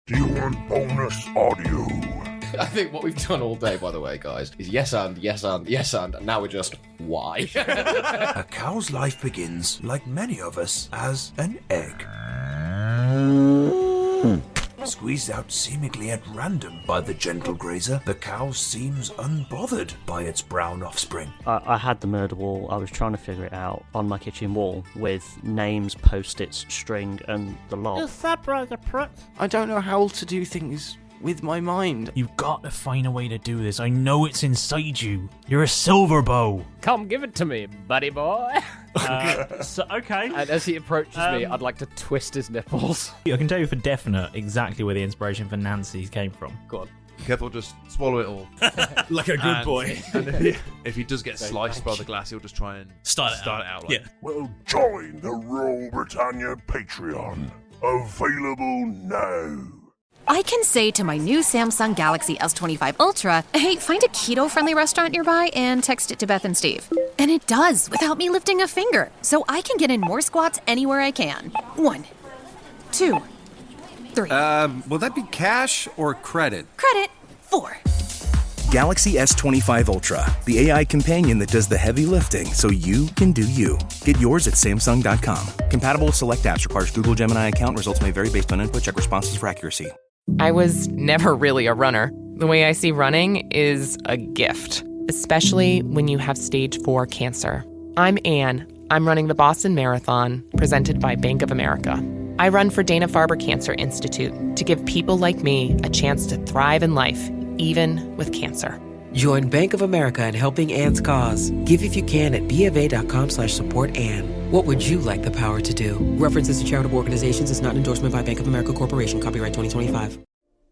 Do you want bonus audio? I think what we've done all day, by the way, guys, is yes and, and now we're just, why? A cow's life begins, like many of us, as an egg. Squeezed out seemingly at random by the gentle grazer, the cow seems unbothered by its brown offspring. I had the murder wall. I was trying to figure it out on my kitchen wall with names, post-its, string, and the lot. Is that brother prick? I don't know how to do things with my mind. You've got to find a way to do this. I know it's inside you. You're a silver bow. Come give it to me, buddy boy. Okay. And as he approaches me, I'd like to twist his nipples. I can tell you for definite exactly where the inspiration for Nancy came from. Go on. Careful, just swallow it all. Like a good boy. And if he does get sliced by the glass, he'll just try and start it out. Yeah. Well, join the Royal Britannia Patreon. Available now. I can say to my new Samsung Galaxy S25 Ultra, hey, find a keto-friendly restaurant nearby and text it to Beth and Steve. And it does, without me lifting a finger. So I can get in more squats anywhere I can. 1, 2, 3. Will that be cash or credit? Credit. 4. Galaxy S25 Ultra, the AI companion that does the heavy lifting so you can do you. Get yours at Samsung.com. Compatible with select apps. Requires Google Gemini account. Results may vary based on input. Check responses for accuracy. I was never really a runner. The way I see running is a gift, especially when you have stage 4 cancer. I'm Anne. I'm running the Boston Marathon, presented by Bank of America. I run for Dana-Farber Cancer Institute to give people like me a chance to thrive in life, even with cancer. Join Bank of America in helping Anne's cause. Give if you can at BofA.com/supportAnne. What would you like the power to do? References to charitable organizations is not an endorsement by Bank of America Corporation. Copyright 2025.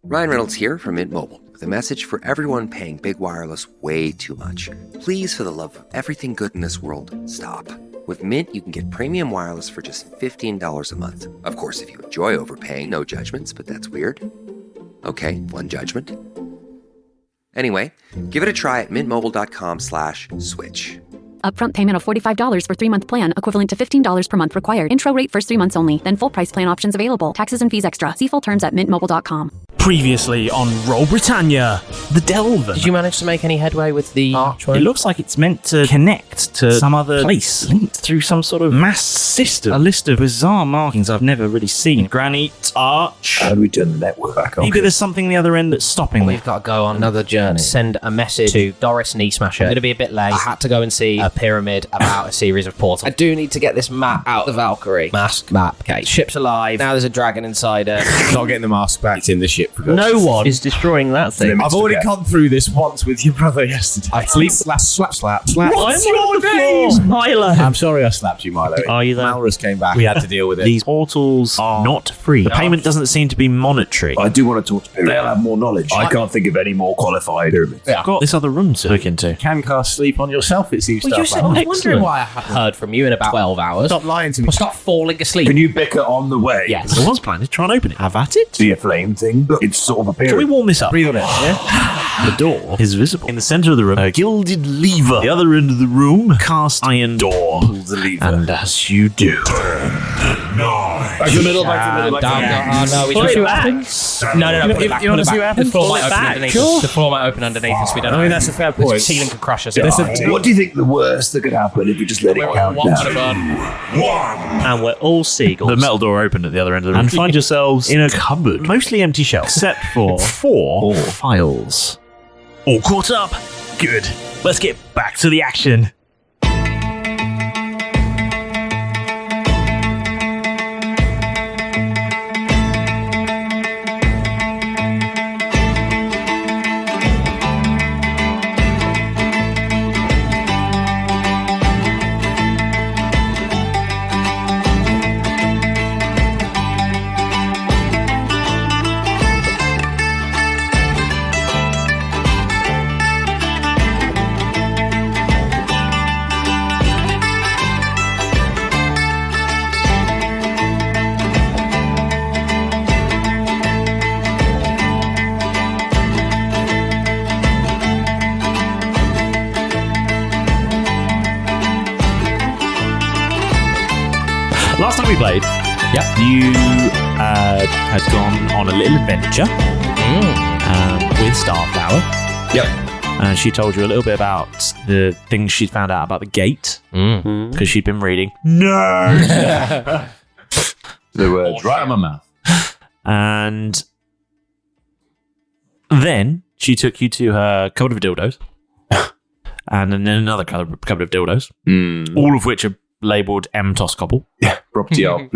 Ryan Reynolds here from Mint Mobile with a message for everyone paying big wireless way too much. Please, for the love of everything good in this world, stop. With Mint, you can get premium wireless for just $15 a month. Of course, if you enjoy overpaying, no judgments, but that's weird. Okay, one judgment. Anyway, give it a try at mintmobile.com/switch. Upfront payment of $45 for 3-month plan, equivalent to $15 per month required. Intro rate first 3 months only. Then full price plan options available. Taxes and fees extra. See full terms at mintmobile.com. Previously on Roll Britannia, the Delvin. Did you manage to make any headway with the archway? It looks like it's meant to connect to some other place, linked through some sort of mass system. A list of bizarre markings I've never really seen. Granite arch. How do we turn the network back on? Maybe there's something the other end that's stopping We've got to go on another journey. Send a message to Doris Knee Smasher. I'm going to be a bit late. I had to go and see a pyramid about a series of portals. I do need to get this map out of the Valkyrie. Mask, map. Okay, ship's alive. Now there's a dragon inside her. Not getting the mask back. It's in the ship. No one is destroying that thing. I've already gone through this once with your brother yesterday. I sleep, slap. What's your name? Milo. I'm sorry I slapped you, Milo. Are you there? Malrus came back. We had to deal with it. These portals are not free. The payment doesn't seem to be monetary. I do want to talk to Pyramid. They'll have more knowledge. I can't think of any more qualified pyramids. Yeah. I've got this other room to look into. You can cast sleep on yourself, it seems. Well, you said, I was wondering why I haven't heard from you in about 12 hours. Stop lying to me. Well, stop falling asleep. Can you bicker on the way? Yes. I was planning to try and open it. Have at it. See a flame thing? Look, it's sort of a pyramid. Shall we warm this up? Breathe on it, yeah? The door is visible. In the center of the room, a gilded lever. The other end of the room, cast iron door. Pull the lever. And as you do... Back to the middle, back to the middle, back to the middle. No, we should No, put it back. You want to see what happens? The floor might open back. underneath Sure. us. The floor might open underneath us. We don't know. I mean, that's a fair point. The ceiling could crush us. What do you think the worst that could happen if we just let it count down? And we're all seagulls. The metal door opened at the other end of the room. And find yourselves in a cupboard. Mostly empty shelves. Except for 4 files. All caught up. Good. Let's get back to the action. Last time we played, you had gone on a little adventure with Starflower. Yep. And she told you a little bit about the things she'd found out about the gate because she'd been reading. No! The words right in my mouth. And then she took you to her cupboard of dildos. And then another cupboard of dildos. All of which are labelled M. Toscobble. Yeah. Property R.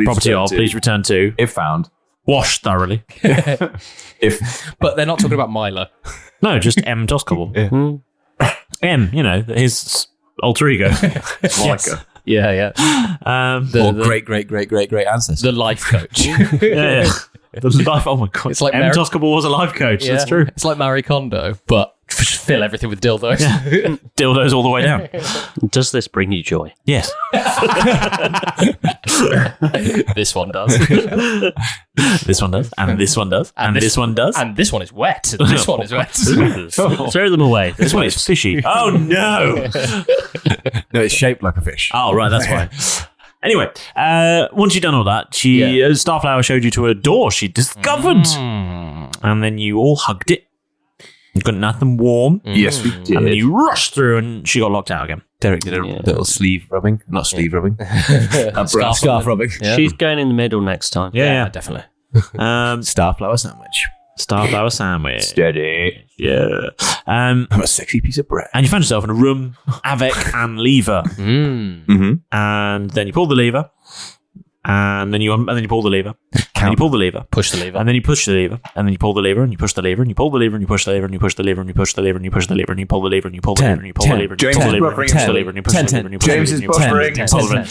Please return to. If found. Wash thoroughly. But they're not talking about Milo. No, just M. Toscobble. M, his alter ego. Yes. Yeah. Or great ancestor. The life coach. Yeah. The life. Oh my god! It's like M. Toscobble was a life coach. Yeah. That's true. It's like Marie Kondo, but fill everything with dildos. Yeah. Dildos all the way down. Does this bring you joy? Yes. This one does. This one does. And this one does. And this one does. And this one is wet. And this one is wet. Throw them away. This one is fishy. Oh no! No, it's shaped like a fish. Oh right, that's fine. Anyway, once you'd done all that, Starflower showed you to a door she'd discovered. And then you all hugged it. You got nothing warm. Yes, we did. And then you rushed through and she got locked out again. Derek did a little sleeve rubbing. Not sleeve rubbing. Scarf rubbing. Yeah. She's going in the middle next time. Yeah. Definitely. Starflower sandwich. Starflower sandwich. Steady. Yeah. I'm a sexy piece of bread. And you found yourself in a room, avec and lever. And then you pull the lever. And then you pull the lever. And you pull the lever. Push the lever. And then you push the lever. And then you pull the lever and you push the lever and you pull the lever and you push the lever and you push the lever and you push the lever and you push the lever and you pull the lever and you pull the lever and you pull the lever and you pull the lever and you push the lever and you push the lever and you push the lever and you push the lever and you pull the lever.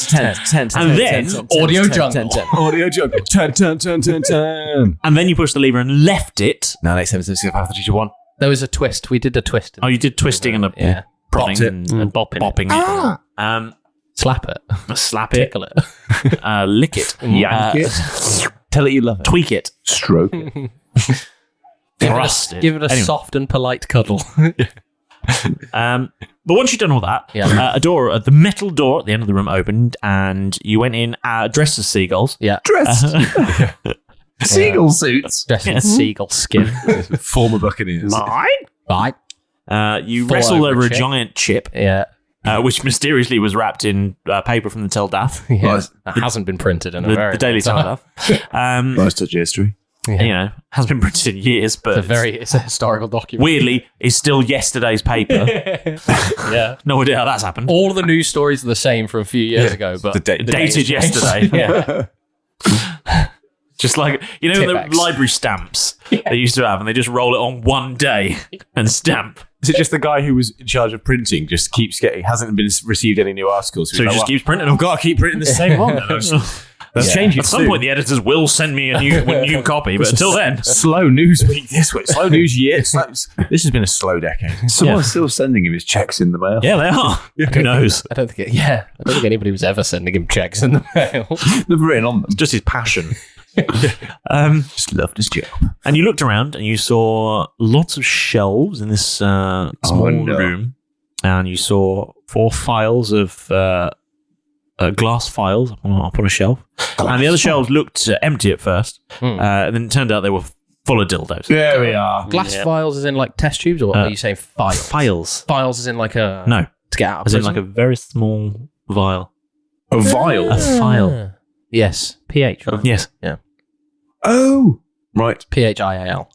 And then Audio jungle. Audio jungle. Turn. And then you push the lever and left it. 9, 8, 7, 6, 5, 4, 3, 2, 1. There was a twist. We did a twist. Oh, you did twisting and a prodding and bopping. Slap it. Slap it. Tickle it. Lick it. Yank it. Tell it you love it. Tweak it. Stroke it. Thrust it. Give it a soft and polite cuddle. But once you'd done all that, the metal door at the end of the room opened, and you went in dressed as seagulls. Yeah, dressed. Seagull suits. Dressed in seagull skin. Former Buccaneers. Mine. You wrestled over a giant chip. Yeah. Which mysteriously was wrapped in paper from the Telegraph. Yeah. That hasn't been printed in a very the Daily long time. Telegraph. Nice touch of history. Yeah. Hasn't been printed in years, but it's a historical document. Weirdly, it's still yesterday's paper. Yeah. No idea how that's happened. All of the news stories are the same from a few years ago, but dated yesterday. Yeah. Just like, the library stamps they used to have, and they just roll it on one day and stamp. Is it just the guy who was in charge of printing just keeps hasn't been received any new articles? So he just keeps printing. I've got to keep printing the same one. That's changing. At some point, the editors will send me a new copy, but until then, slow news week this week. Slow news year. This has been a slow decade. Someone's still sending him his checks in the mail. Yeah, they are. Who knows? I don't think anybody was ever sending him checks in the mail. They've written on them. It's just his passion. Just loved his job. And you looked around and you saw lots of shelves in this small room, and you saw 4 files of glass files up on a shelf, and the other shelves looked empty at first, and then it turned out they were full of dildos. There we are. Glass files as in like test tubes, or are you saying files? Files as in like a no to get out of as prison? in like a very small vial. A vial. A file. Yes. PH. Right? Yes. Yeah. Oh, right. PHIAL.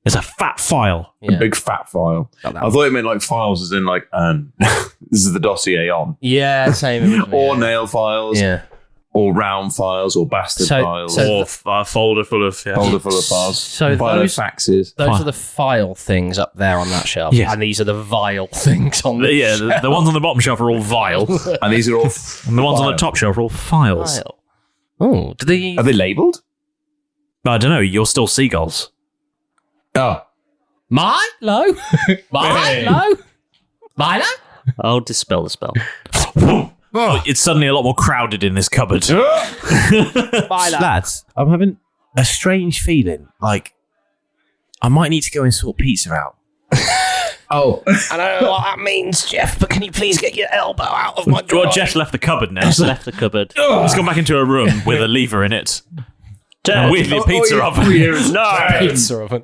It's a fat file. A big fat file. I thought it meant like files as in like, this is the dossier on. Yeah, same. Or nail files. Yeah. Or round files, or bastard files. Or a folder full of files. So those faxes. Those are the file things up there on that shelf. Yes. And these are the vial things on the shelf. The ones on the bottom shelf are all vile. And these are all and the ones on the top shelf are all files. Oh, are they labelled? I don't know. You're still seagulls. Oh. Milo? I'll dispel the spell. It's suddenly a lot more crowded in this cupboard. Lads, I'm having a strange feeling. Like, I might need to go and sort pizza out. Oh, I don't know what that means, Jeff, but can you please get your elbow out of my drawer? Well, Jeff left the cupboard now. Left the cupboard. He's gone back into a room with a lever in it. And weirdly, a pizza oven. No! Pizza oven.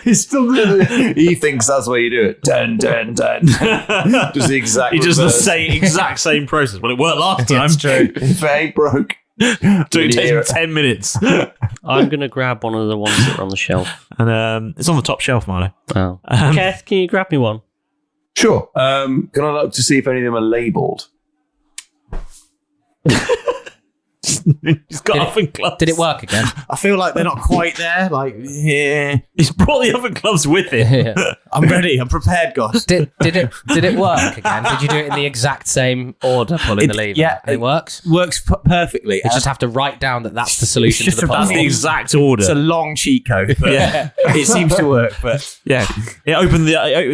He's still doing it. He thinks that's where you do it. 10. Does the exact He does the reverse. exact same process. Well, it worked last time. It's true. If it ain't broke. It takes him 10 minutes. I'm going to grab one of the ones that are on the shelf. And it's on the top shelf, Marlo. Oh. Keth, can you grab me one? Sure. Can I look to see if any of them are labelled? He's got oven gloves. Did it work again? I feel like they're not quite there. Like, yeah. He's brought the oven gloves with him. I'm ready. I'm prepared, guys. Did it work again? Did you do it in the exact same order, pulling the lever? Yeah, it works. Works perfectly. You just have to write down that that's the solution to the That's puzzle. the exact order. It's a long cheat code, but it seems to work. But yeah, it opened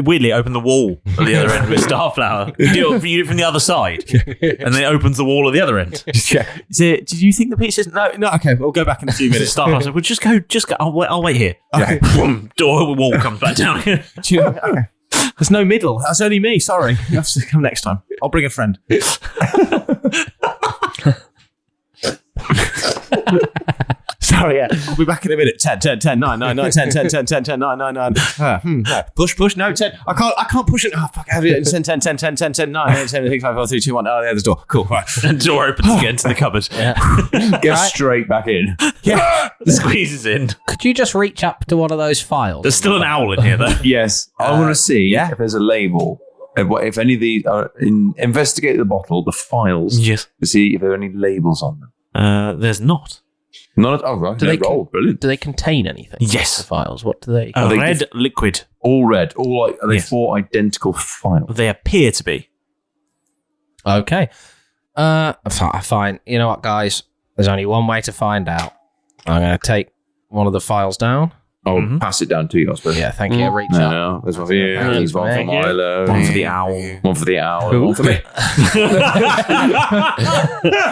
weirdly opened the wall at the other end with Starflower. You do it from the other side, and then it opens the wall at the other end. Did you think the pizza's no? Okay, we'll go back in a few minutes. Starflower said, "Well, just go. I'll wait here." Okay. Boom, door wall comes back down. Okay. There's no middle. That's only me. Sorry. You have to come next time. I'll bring a friend. Sorry, yeah. I'll be back in a minute. 10, 9, 9, 9, 10, 10, 10, 10, 10, 9, 9, 9. No. Push, no, 10. I can't push it. Oh, fuck. 10, 10, 10, 10, 10, 10, 9, 8, 7, 6, 5, 4, 3, 2, 1. Oh, there's the door. Cool. Right. And the door opens again to the cupboard. Get straight back in. Yeah. Squeezes in. Could you just reach up to one of those files? There's still an owl in here, though. Yes. I want to see if there's a label. If any of these are investigate the bottle, the files, yes, to see if there are any labels on them. There's not. Not. Oh, right. Brilliant. Do they contain anything? Yes. The files. What do they? Red liquid. All red. All like. Are they 4 identical files? They appear to be. Okay. Fine. You know what, guys? There's only one way to find out. I'm going to take one of the files down. I'll pass it down to you, I suppose. Yeah, thank you. Reach up. No, there's one for you. There's one for Milo. One for the owl. One for the owl. One for me.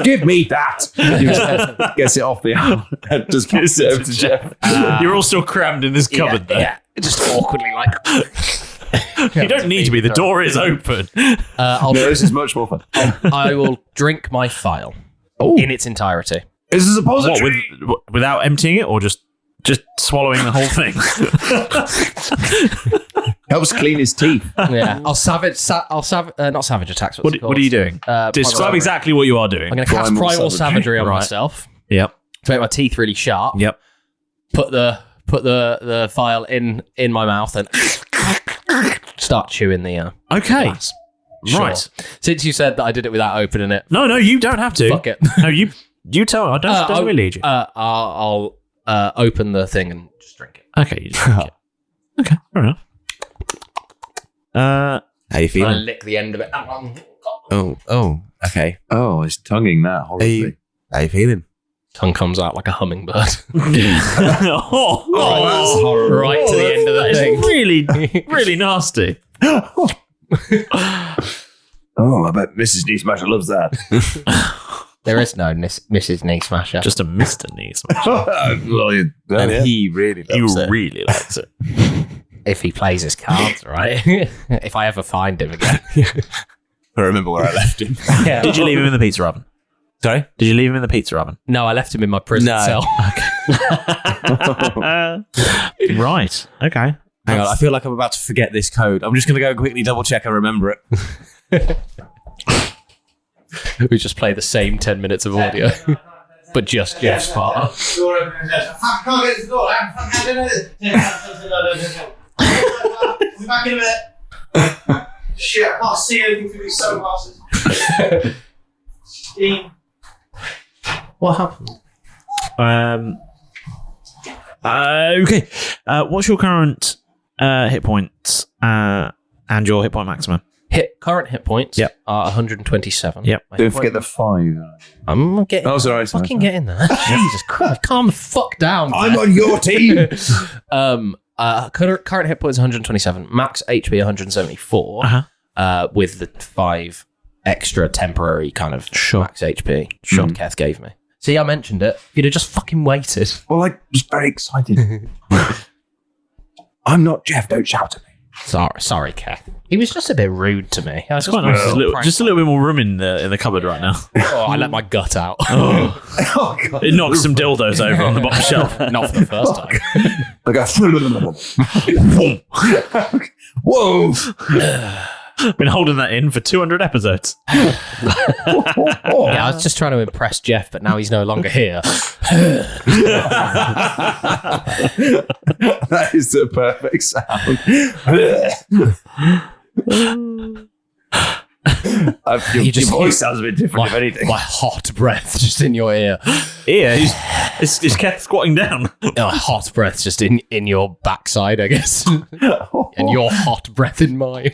Give me that. Gets it off the owl. Just gives it over to Jeff. You're all still crammed in this cupboard, though. Yeah. Just awkwardly like... You don't need to be. The door is open. This is much more fun. I will drink my file in its entirety. Is this a suppository? Without emptying it, or just swallowing the whole thing? Helps clean his teeth. Yeah, not savage attacks. What are you doing? Describe exactly what you are doing. I'm going to cast primal savagery on myself. Yep. To make my teeth really sharp. Yep. Put the file in my mouth and start chewing the. Okay. Glass. Right. Sure. Since you said that I did it without opening it. No, you don't have to. Fuck it. No, you tell. I don't really lead you. I'll open the thing and just drink it. Okay, you just drink it. Okay, fair enough. How you feeling? I lick the end of it. Oh, okay. Oh, it's tonguing that horribly. How you feeling? Tongue comes out like a hummingbird. That's horrible. Right to the end of the thing. Really, really nasty. Oh, I bet Mrs. Knee Smasher loves that. There is no Mrs. Knee Smasher. Just a Mr. Knee Smasher. He really loves it. Really likes it. If he plays his cards right. If I ever find him again. I remember where I left him. Yeah. Did you leave him in the pizza oven? Sorry? Did you leave him in the pizza oven? No, I left him in my prison cell. Right. Okay. Hang on, I feel like I'm about to forget this code. I'm just going to go quickly double check I remember it. We just play the same 10 minutes of audio. But just Jeff's part. I can't get this door. We'll be back in a minute. Shit, I can't see anything through these sunglasses. Dean. What happened? Okay. What's your current hit points and your hit point maximum? Current hit points are 127. Yep. Don't forget the 5. I'm getting. Oh, sorry. Fucking getting there. Jesus Christ! Calm the fuck down. I'm on your team. Current hit points 127. Max HP 174. With the 5 extra temporary kind of max HP. Sure. Keth gave me. See, I mentioned it. You'd have just fucking waited. Well, I was very excited. I'm not Jeff. Don't shout at me. Sorry, Keth. He was just a bit rude to me. It's quite nice. Just a little bit more room in the cupboard right now. Oh, I let my gut out. Oh, God. It knocked some dildos over on the bottom shelf. Not for the first time. Whoa! Been holding that in for 200 episodes. Yeah, I was just trying to impress Jeff, but now he's no longer here. That is the perfect sound. Your voice sounds a bit different, if anything. My hot breath just in your ear. Is Keth squatting down? Hot breath just in your backside, I guess. And your hot breath in mine.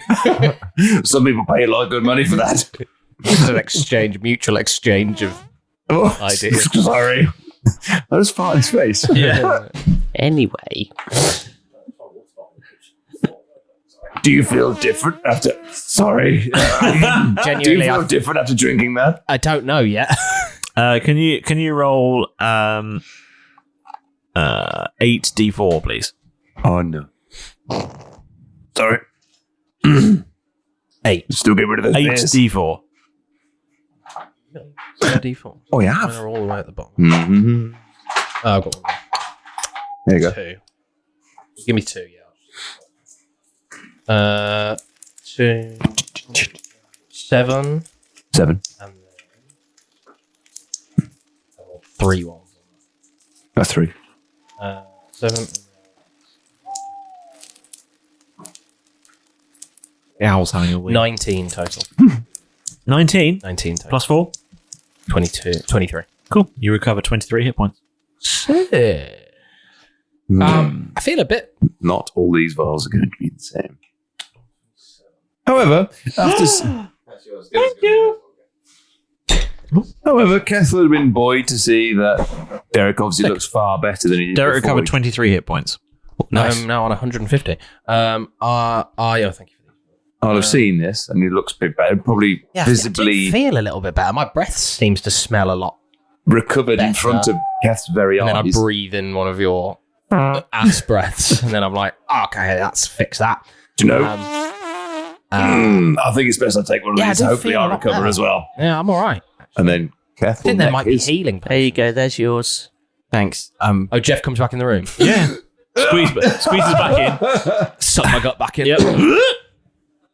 Some people pay a lot of good money for that. It's an exchange, mutual exchange of ideas. Sorry. I just fart in his face. Yeah. Anyway. Do you feel different after... Sorry. Genuinely, do you feel different after drinking that? I don't know yet. Can you roll 8d4, please? Oh, no. Sorry. 8. Still get rid of those 8d4. D4. Oh, you have? They're all the way at the bottom. Mm-hmm. Oh, I've got one. There you go. 2. Give me 2, yeah. 2, 7. 7. And then 3 ones. That's 3. 7. Owl's having a week. 19 total. 19? 19 total. Plus 4? 23. Cool. You recover 23 hit points. Sick. I feel a bit... Not all these vials are going to be the same. However, after... Thank you. However, Keth would have been buoyed to see that Derek obviously looks far better than he did Derek before. recovered 23 hit points. Nice. I'm now on 150. Thank you. I'll have seen this, and he looks a bit better. Probably visibly I feel a little bit better. My breath seems to smell a lot recovered better. in front of Keth's very and eyes. then I breathe in one of your ass breaths, and then I'm like, okay, let's fix that. Do you know? I think it's best I take one of these. I do Hopefully feel a I'll lot recover better. as well. Yeah, I'm all right. And then Keth I think there might be healing. There you go. There's yours. Thanks. Oh, Jeff comes back in the room. Yeah. Squeezes back in. Suck my gut back in. Yep.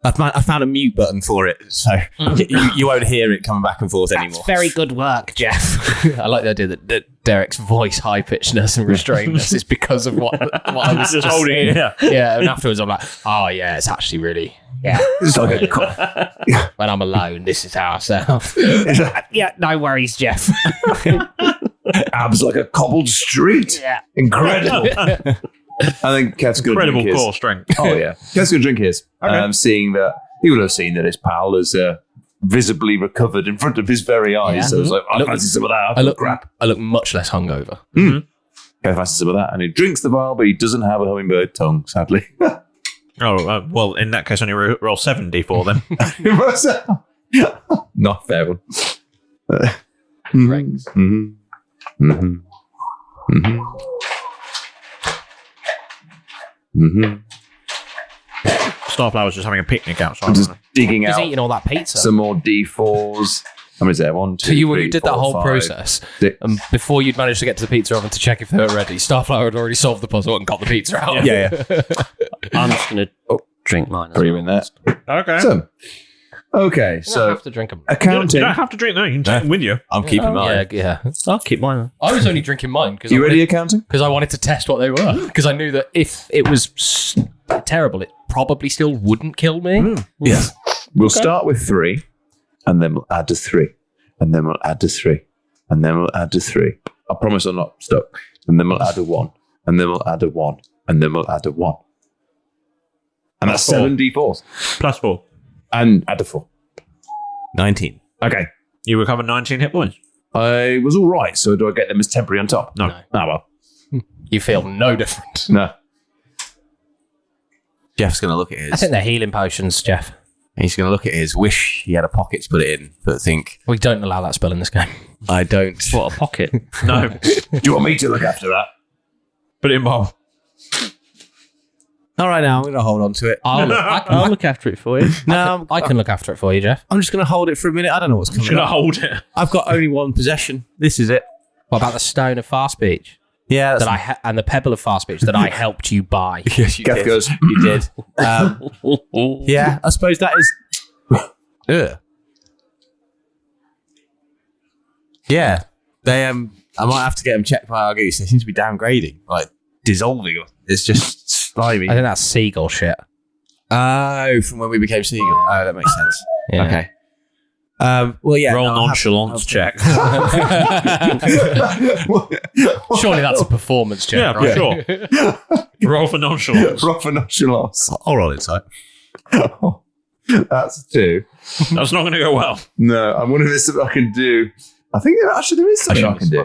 I found a mute button for it, so you won't hear it coming back and forth anymore. Very good work, Jeff. I like the idea that Derek's voice high pitchedness and restrainedness is because of what I was just holding it. Yeah, and afterwards I'm like, oh yeah, it's actually really It's like a when I'm alone, this is how I sound. Yeah, no worries, Jeff. abs like a cobbled street. Yeah. Incredible. I think Keth's going to drink Incredible his. core strength. Oh, yeah. Keth's going to drink his. Seeing that, he will have seen that his pal has visibly recovered in front of his very eyes. Yeah. So I was like, I fancy some of that. I look much less hungover. Keth fancies some of that. And he drinks the vial, but he doesn't have a hummingbird tongue, sadly. Well, in that case, only roll 7d4 then. Not fair one. Rex. Starflower's just having a picnic outside. I'm just digging He's out eating all that pizza. some more D4s. How many is there? 1, 2, So you 3, did that 4, whole 5, process, 6. and before you'd managed to get to the pizza oven to check if they were ready, Starflower had already solved the puzzle and got the pizza out. Yeah. I'm just going to drink mine. Throw you in there. Okay. So, okay, You don't so have to drink them. accounting. You don't have to drink that. You can take them with you. I'm keeping mine. Yeah. I'll keep mine. I was only drinking mine because You ready accounting? Because I wanted to test what they were. Because I knew that if it was terrible, it probably still wouldn't kill me. Yes. We'll start with 3, and then we'll add to 3, and then we'll add to 3, and then we'll add to 3. I promise I'm not stuck. And then we'll add a 1, and then we'll add a 1, and then we'll add a 1. And that's 7 D4s. Plus 4. And add a 4. 19. Okay. You recover 19 hit points. I was all right, so do I get them as temporary on top? No. Ah, well. You feel no different. No. Jeff's going to look at I his. think they're healing potions, Jeff. He's going to look at his. Wish he had a pocket to put it in, but think, We don't allow that spell in this game. I don't. What, a pocket? No. Do you want me to look after that? Put it in bowl. All right, now I'm going to hold on to it. I'll look after it for you. No, I can look after it for you, Jeff. I'm just going to hold it for a minute. I don't know what's coming. Should I up. hold it? I've got only one possession. This is it. What about the stone of far speech? Yeah, and the pebble of far speech that I helped you buy. Yes, you Gaff did. goes, You did. Yeah, I suppose that is. Ugh. Yeah, they I might have to get them checked by our goose. They seem to be downgrading, like dissolving. It's just slimy. I think that's seagull shit. Oh, from when we became seagull. Oh, that makes sense. Yeah. Okay. Well, yeah. Roll nonchalance check. Surely that's a performance check, Yeah, right? for sure. Roll for nonchalance. Roll for nonchalance. I'll roll insight. That's 2. That's not going to go well. No, I'm wondering if there's something I can do. I think actually there is something I can do.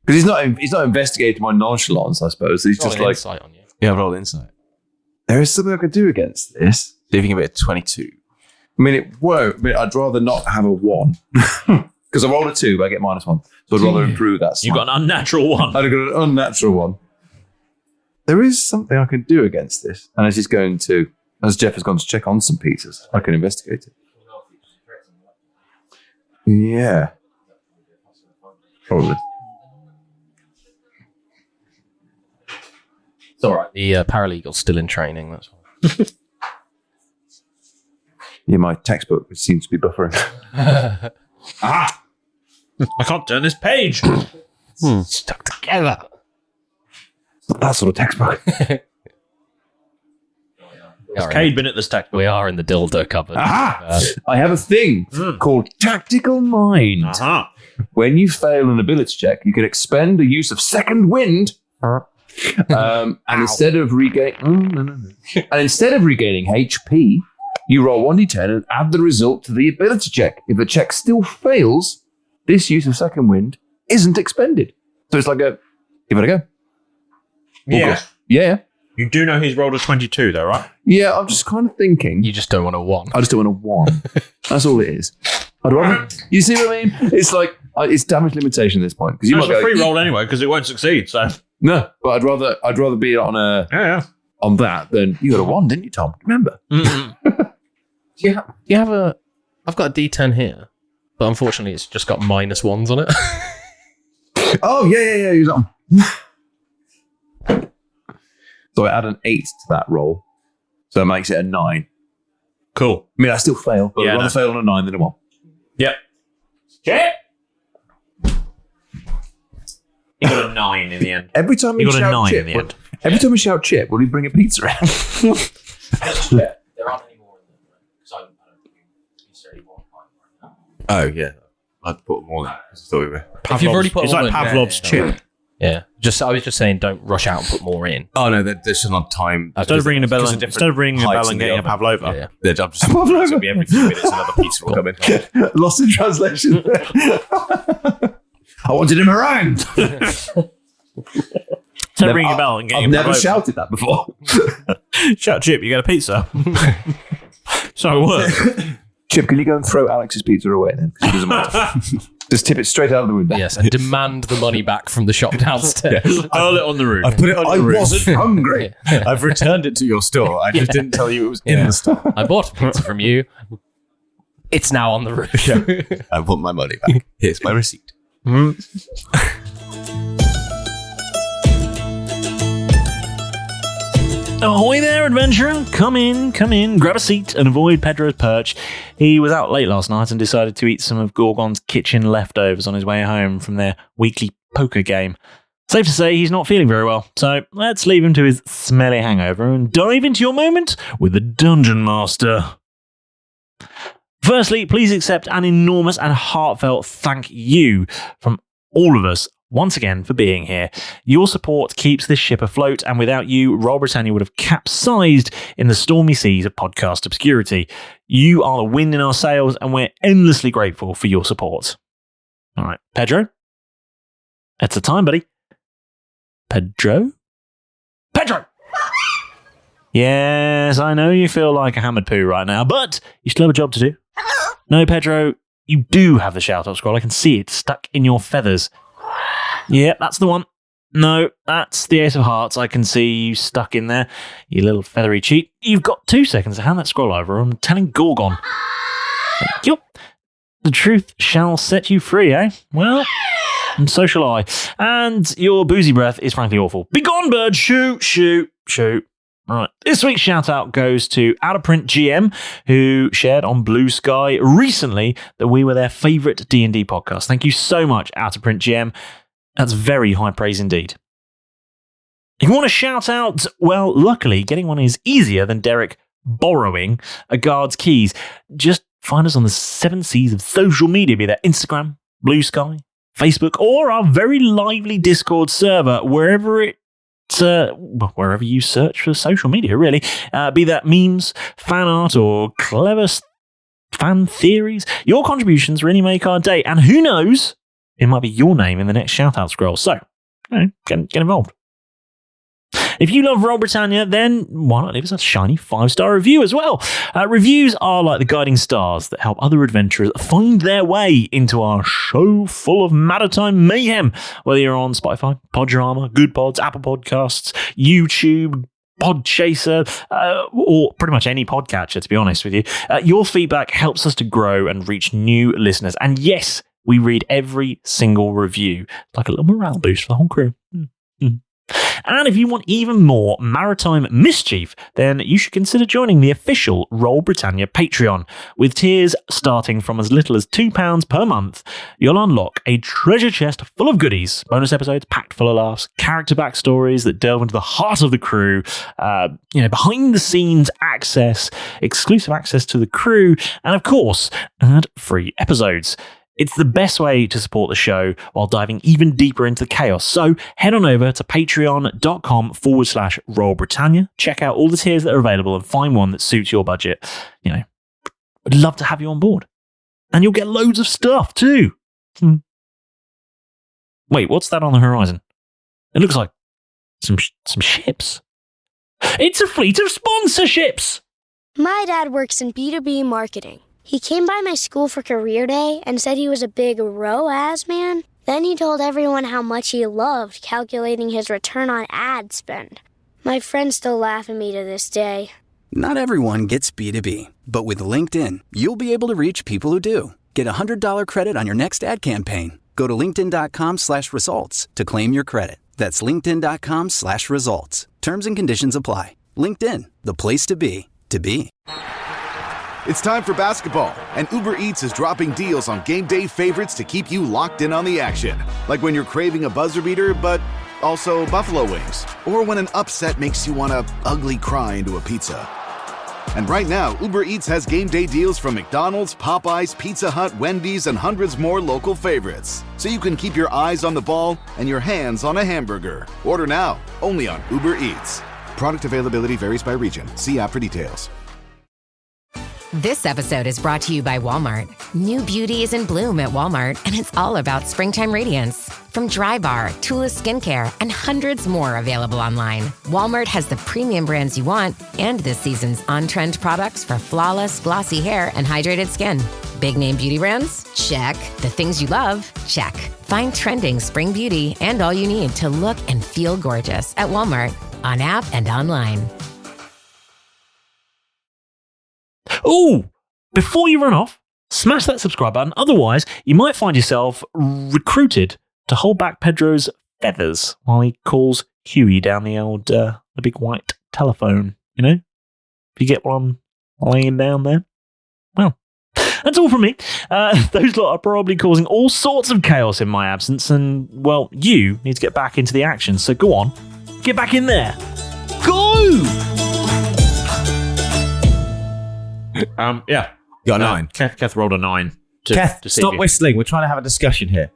Because he's not investigating my nonchalance, I suppose. He's Roll just an like, insight on you. Yeah, I've rolled insight. there is something I can do against this. See if you can get a 22. I mean, it won't, but I'd rather not have a 1. Because I rolled a 2, but I get -1. So I'd rather improve that. You got an unnatural 1. I'd have got an unnatural 1. There is something I can do against this. And as Jeff has gone to check on some pizzas, I can investigate it. Yeah. Probably. It's all right. The paralegal's still in training. That's all. Yeah, my textbook seems to be buffering. I can't turn this page. Stuck together. That sort of textbook. Has Cade been at this textbook? We are in the dildo cupboard. Aha! I have a thing called Tactical Mind. When you fail an ability check, you can expend the use of second wind. And instead of regaining HP, you roll 1d10 and add the result to the ability check. If the check still fails, this use of second wind isn't expended. So it's like give it a go. Yeah. Yeah. You do know he's rolled a 22 though, right? Yeah, I'm just kind of thinking. You just don't want a 1. I just don't want a 1. That's all it is. I'd rather. You see what I mean? It's like it's damage limitation at this point because you It's might a go free roll anyway because it won't succeed. So no, but I'd rather be on on that than you got a 1, didn't you, Tom? Remember? Do you have a? I've got a D10 here, but unfortunately, it's just got -1s on it. Oh yeah. Use that one. So I add an 8 to that roll, so it makes it a 9. Cool. I mean, I still fail, but I'd rather fail on a 9 than a 1. Yep. Chip. He got a 9 in the end. Every time he we got a shout 9 Chip, in the end. Every time we shout Chip, will he bring a pizza around? There aren't any more in them because I don't think you necessarily want right now. Oh, yeah. I'd put them all in because I thought we were. If you've already put It's all like in, Pavlov's chip. Yeah. I was just saying, don't rush out and put more in. Oh, no, there's not time. Instead of ringing a bell and getting a pavlova. Yeah. I'm just it'll be every few minutes another pizza will come in. Lost in translation. I wanted a meringue. Instead of ringing a bell and getting I've a never pavlova. shouted that before. Shout Chip, you get a pizza. So it works. Chip, can you go and throw Alex's pizza away then? 'Cause it doesn't matter. Just tip it straight out of the window. Yes, and demand the money back from the shop downstairs. Hurl it on the roof. I put it on I the roof. wasn't hungry. I've returned it to your store. I just didn't tell you it was in the store. I bought a pizza from you. It's now on the roof. I want my money back. Here's my receipt. Ahoy there, adventurer! Come in, grab a seat and avoid Pedro's perch. He was out late last night and decided to eat some of Gorgon's kitchen leftovers on his way home from their weekly poker game. Safe to say he's not feeling very well, so let's leave him to his smelly hangover and dive into your moment with the Dungeon Master. Firstly, please accept an enormous and heartfelt thank you from all of us once again for being here. Your support keeps this ship afloat, and without you, Royal Britannia would have capsized in the stormy seas of podcast obscurity. You are the wind in our sails, and we're endlessly grateful for your support. All right, Pedro? It's the time, buddy. Pedro? Pedro! Yes, I know you feel like a hammered poo right now, but you still have a job to do. No, Pedro, you do have the shout-out scroll. I can see it stuck in your feathers. Yeah, that's the one. No, that's the Ace of Hearts. I can see you stuck in there, you little feathery cheat. You've got 2 seconds to hand that scroll over. I'm telling Gorgon. Yup. The truth shall set you free, eh? Well, and so shall I. And your boozy breath is frankly awful. Begone, bird! Shoot, shoot, shoot. Right. This week's shout out goes to Out of Print GM, who shared on Blue Sky recently that we were their favourite D&D podcast. Thank you so much, Out of Print GM. That's very high praise indeed. If you want to shout out, well, luckily, getting one is easier than Derek borrowing a guard's keys. Just find us on the 7 C's of social media, be that Instagram, Blue Sky, Facebook, or our very lively Discord server, wherever you search for social media, really. Be that memes, fan art, or clever fan theories. Your contributions really make our day. And who knows, it might be your name in the next shout-out scroll. So, get involved. If you love Roll Britannia, then why not leave us a shiny 5-star review as well? Reviews are like the guiding stars that help other adventurers find their way into our show full of maritime mayhem. Whether you're on Spotify, Podurama, Good Pods, Apple Podcasts, YouTube, Podchaser, or pretty much any podcatcher, to be honest with you, your feedback helps us to grow and reach new listeners. And yes, we read every single review, like a little morale boost for the whole crew. And if you want even more maritime mischief, then you should consider joining the official Roll Britannia Patreon. With tiers starting from as little as £2 per month, you'll unlock a treasure chest full of goodies, bonus episodes packed full of laughs, character backstories that delve into the heart of the crew, behind the scenes access, exclusive access to the crew, and of course, ad-free episodes. It's the best way to support the show while diving even deeper into the chaos. So head on over to patreon.com/Roll Britannia. Check out all the tiers that are available and find one that suits your budget. I'd love to have you on board. And you'll get loads of stuff too. Wait, what's that on the horizon? It looks like some ships. It's a fleet of sponsorships! My dad works in B2B marketing. He came by my school for career day and said he was a big ROAS man. Then he told everyone how much he loved calculating his return on ad spend. My friends still laugh at me to this day. Not everyone gets B2B, but with LinkedIn, you'll be able to reach people who do. Get $100 credit on your next ad campaign. Go to linkedin.com/results to claim your credit. That's linkedin.com/results. Terms and conditions apply. LinkedIn, the place to be, to be. It's time for basketball, and Uber Eats is dropping deals on game day favorites to keep you locked in on the action. Like when you're craving a buzzer beater, but also buffalo wings. Or when an upset makes you want to ugly cry into a pizza. And right now, Uber Eats has game day deals from McDonald's, Popeyes, Pizza Hut, Wendy's, and hundreds more local favorites. So you can keep your eyes on the ball and your hands on a hamburger. Order now, only on Uber Eats. Product availability varies by region. See app for details. This episode is brought to you by Walmart. New beauty is in bloom at Walmart, and it's all about springtime radiance. From Drybar, Tula Skincare, and hundreds more available online. Walmart has the premium brands you want and this season's on-trend products for flawless, glossy hair and hydrated skin. Big name beauty brands? Check. The things you love? Check. Find trending spring beauty and all you need to look and feel gorgeous at Walmart, on app and online. Ooh, before you run off, smash that subscribe button. Otherwise, you might find yourself recruited to hold back Pedro's feathers while he calls Huey down the old, the big white telephone. If you get what I'm laying down there. Well, that's all from me. Those lot are probably causing all sorts of chaos in my absence, and, well, you need to get back into the action. So go on, get back in there. Go! Yeah. Got a 9. Keth rolled a 9. Keth, stop whistling. We're trying to have a discussion here.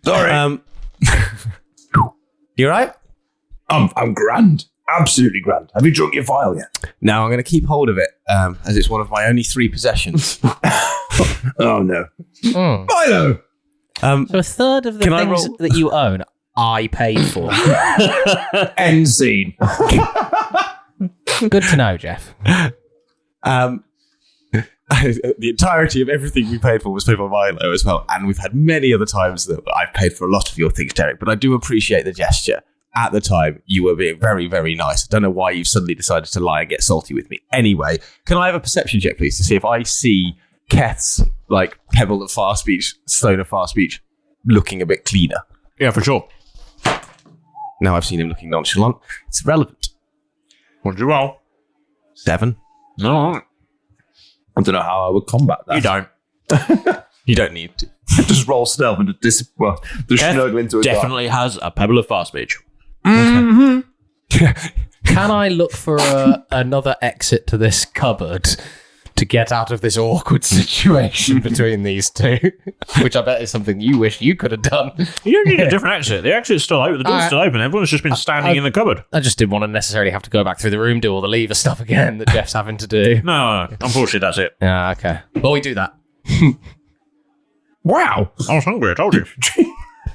Sorry. You right? I'm grand. Absolutely grand. Have you drunk your vial yet? No, I'm going to keep hold of it, as it's one of my only 3 possessions. Oh, no. Milo! So a third of the things that you own, I paid for. End scene. Good to know, Jeff. The entirety of everything we paid for was paid by Milo as well, and we've had many other times that I've paid for a lot of your things, Derek, but I do appreciate the gesture. at the time, you were being very, very nice. I don't know why you've suddenly decided to lie and get salty with me. Anyway, can I have a perception check, please, to see if I see Keth's, like, pebble of far speech, stone of far speech, looking a bit cleaner? Yeah, for sure. Now I've seen him looking nonchalant. It's relevant. What did you roll? 7. No. I don't know how I would combat that. You don't. You don't need to. Just roll stealth and just snuggle into a definitely has a pebble of far speech. Mm-hmm. Can I look for another exit to this cupboard to get out of this awkward situation between these two? Which I bet is something you wish you could have done. You don't need a different exit. The exit's still open. The door's still open. Everyone's just been standing in the cupboard. I just didn't want to necessarily have to go back through the room, do all the lever stuff again that Jeff's having to do. No, unfortunately, that's it. Yeah, okay. Well, we do that. Wow. I was hungry, I told you.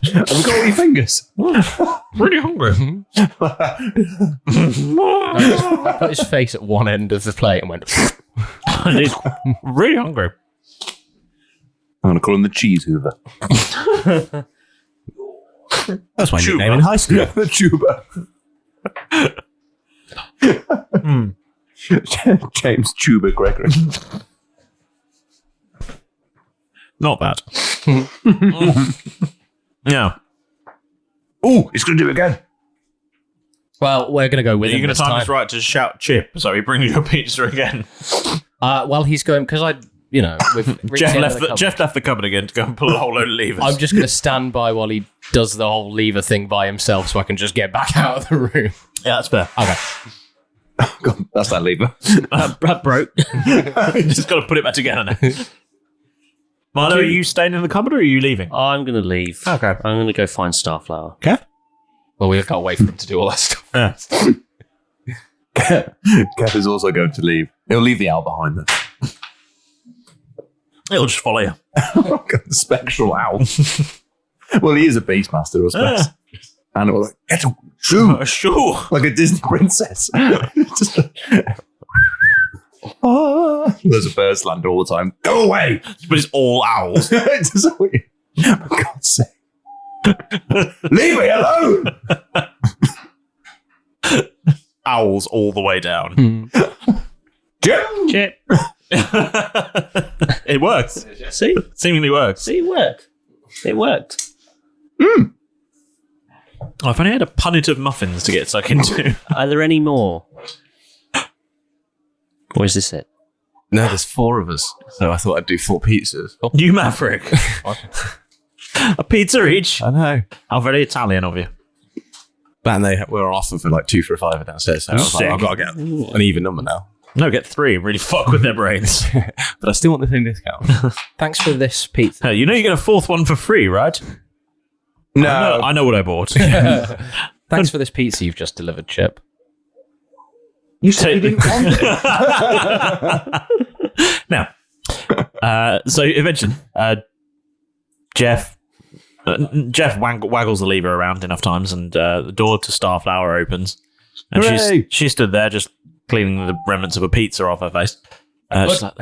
Have you got all your fingers? Really hungry. I put his face at one end of the plate and went... He's really hungry. I'm going to call him the Cheese Hoover. That's my nickname in high school. The Tuber. James Tuber Gregory. Not bad. Yeah. Oh, he's going to do it again. Well, we're going to go with him. You're going this to time time. us right to shout chip, so he brings you a pizza again. Well, he's going, because with Jeff left the cupboard again to go and pull a whole load of levers. I'm just going to stand by while he does the whole lever thing by himself so I can just get back out of the room. Yeah, that's fair. Okay. God, that's that lever. That broke. Just got to put it back together now. Milo, are you staying in the cupboard or are you leaving? I'm going to leave. Okay. I'm going to go find Starflower. Okay. Well, we can't wait for him to do all that stuff. Yeah. Kev is also going to leave. He'll leave the owl behind them. It'll just follow you. The spectral owl. Well, he is a beastmaster, I suppose. And it was like, get a shoe. Sure. Like a Disney princess. Just there's a bird slander all the time. Go away! But it's all owls. For God's sake. Leave me alone! Owls all the way down. Chip. It works. See? Seemingly works. See, it worked. It worked. Oh, I've only had a punnet of muffins to get stuck into. Are there any more? Or is this it? No, there's 4 of us, so I thought I'd do 4 pizzas. Oh. You maverick. A pizza each. I know. How very Italian of you. And they were on offer for like 2 for $5 downstairs, so I was like, I've got to get an even number now. No, get 3. Really fuck with their brains. But I still want the same discount. Thanks for this pizza. Hey, you know you get a 4th one for free, right? No. I know what I bought. Thanks for this pizza you've just delivered, Chip. You said you didn't want it. Now, so eventually, Jeff waggles the lever around enough times, and the door to Starflower opens, and she stood there just cleaning the remnants of a pizza off her face.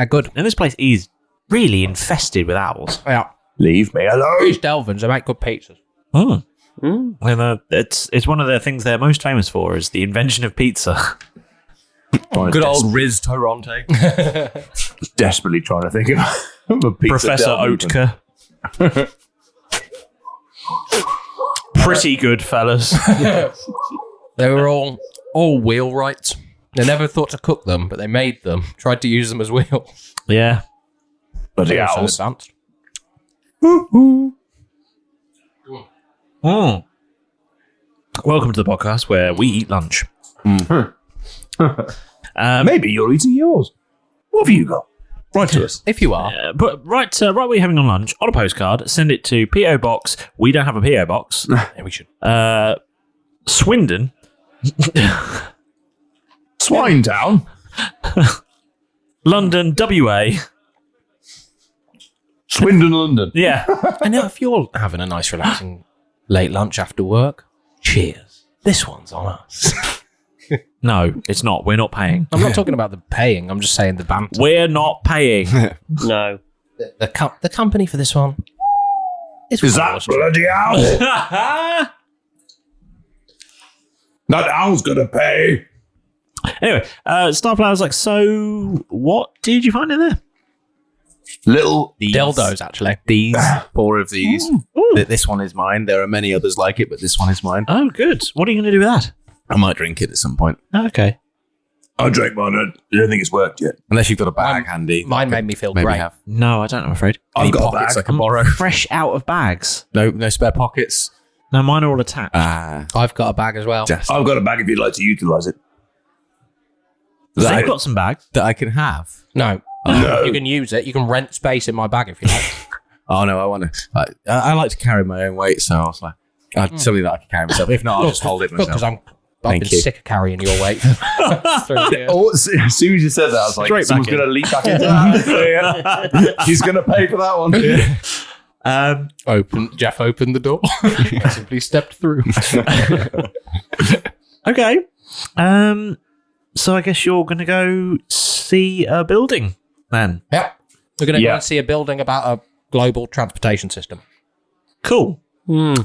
Good. And this place is really infested with owls. Yeah. Leave me alone. These Delvins, they make good pizzas. Oh. And it's one of the things they're most famous for is the invention of pizza. Good old Riz Toronto. Desperately trying to think of a pizza. Professor Oetker. Pretty good, fellas. They were all wheelwrights. They never thought to cook them, but they made them. Tried to use them as wheels. Yeah. But the They were so owls. advanced. Welcome to the podcast where we eat lunch. Maybe you're eating yours. What have you got? Write to us. If you are. But write what you're having on lunch on a postcard. Send it to P.O. Box. We don't have a P.O. Box. Yeah, we should. Swindon. Swinetown. London, WA. Swindon, London. Yeah. And now if you're having a nice relaxing late lunch after work, cheers. This one's on us. No, it's not. We're not paying. I'm not talking about the paying. I'm just saying the banter. We're not paying. No. The company for this one is that bloody owl? That owl's gonna pay. Anyway, Starflower's like, so what did you find in there? Little dildos, actually. These 4 of these. This one is mine. There are many others like it, but this one is mine. Oh, good. What are you going to do with that? I might drink it at some point. Okay. I'll drink mine. I don't think it's worked yet. Unless you've got a bag handy. Mine made me feel great. No, I don't, I'm afraid. I've got a pockets bag. I can borrow. Fresh out of bags. No spare pockets. No, mine are all attached. I've got a bag as well. I've got a bag if you'd like to utilise it. So you've got some bags that I can have. No. No. You can use it. You can rent space in my bag if you like. Oh no, I want to. I like to carry my own weight, so I was like, something that I can carry myself. If not, I'll just hold it myself. Because I've been sick of carrying your weight. As soon as you said that, I was like, Straight someone's back in. going to leap back into that. He's going to pay for that one. Jeff opened the door. I simply stepped through. Okay. So I guess you're going to go see a building then. Yep. We're going to go and see a building about a global transportation system. Cool. Or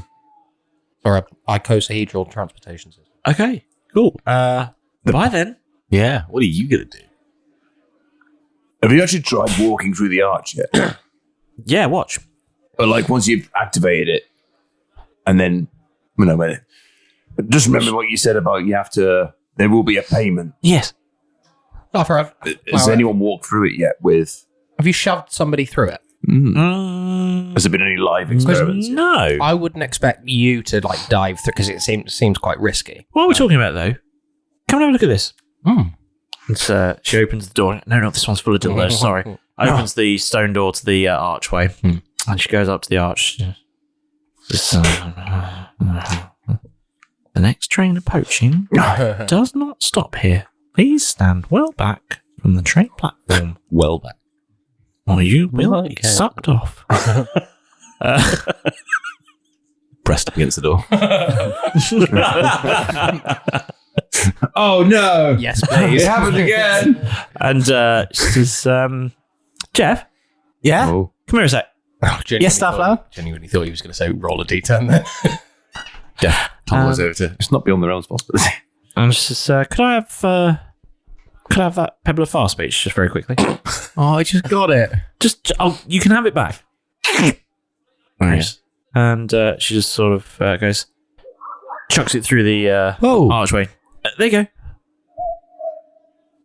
a icosahedral transportation system. Okay, cool. Bye then. Yeah, what are you going to do? Have you actually tried walking through the arch yet? Yeah, watch. But like once you've activated it, and then, just remember what you said about there will be a payment. Yes. Has anyone walked through it yet with... Have you shoved somebody through it? Has there been any live experiments? No. I wouldn't expect you to dive through because it seems quite risky. What are we talking about though? Come and have a look at this. And she opens the door. No, this one's full of dildos. Sorry. Opens the stone door to the archway, and she goes up to the arch. The next train approaching does not stop here. Please stand well back from the train platform. Well back. Or you will be sucked off. Pressed up against the door. Oh no! Yes, please. It happened again. And she says, Jeff? Yeah? Come here a sec. Yes, Starflower? Genuinely thought he was going to say roll a d10 then. Yeah. Tom over to. It's not beyond their own responsibility. And she says, could I have that Pebble of Fast speech just very quickly? Oh, I just got it. You can have it back. Nice. And she just sort of goes, chucks it through the archway. There you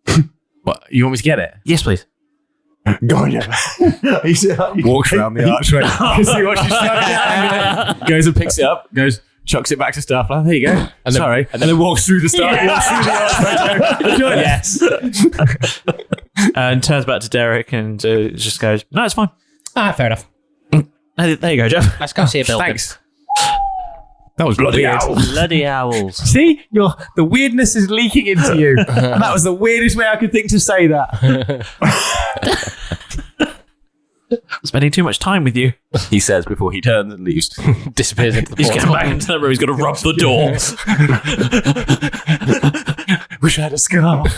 go. What? You want me to get it? Yes, please. Go on, Jeff. Walks around the archway. See what she's chucking. Goes and picks it up. Goes, chucks it back to Starflower. There you go. And then walks through the archway. Yes. And turns back to Derek and just goes, no, it's fine. Fair enough. There you go, Jeff. Let's go see a building. Thanks. That was bloody weird. owls. Bloody owls. See, the weirdness is leaking into you. And that was the weirdest way I could think to say that. Spending too much time with you. He says before he turns and leaves. Disappears into the He's portal. getting back into the room. He's got to rub the door. Wish I had a scarf.